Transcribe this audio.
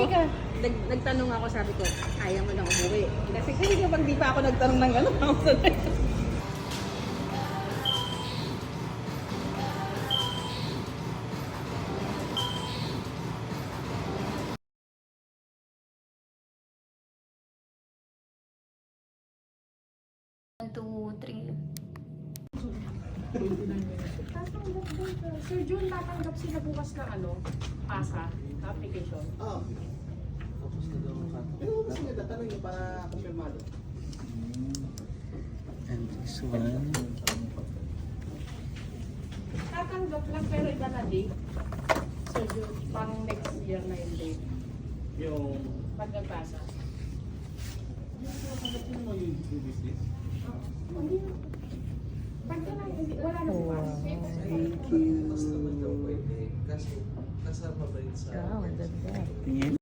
ka. Nagtanong ako, sabi ko, kaya mo nang umuwi. Kasi kapag di pa ako nagtanong ng gano'n, ako sanay. Two, three. Sir Jun, tatanggap sila bukas na PASA, na application. Oo. Tapos na daw ang cut. Pero kasi nagtatanong niyo para kumpirmado. And this one. Tatanggap lang pero iba na date. Sir Jun, pang next year na yung date. Yung... Pag nag-PASA. Tatanggap niyo naman yung business? Hindi na. Pag ka lang, wala na si PASA. Thank you. Mas naman daw pwede. Kasi kasama ba yun sa... Wow, ang ganda. Tingin.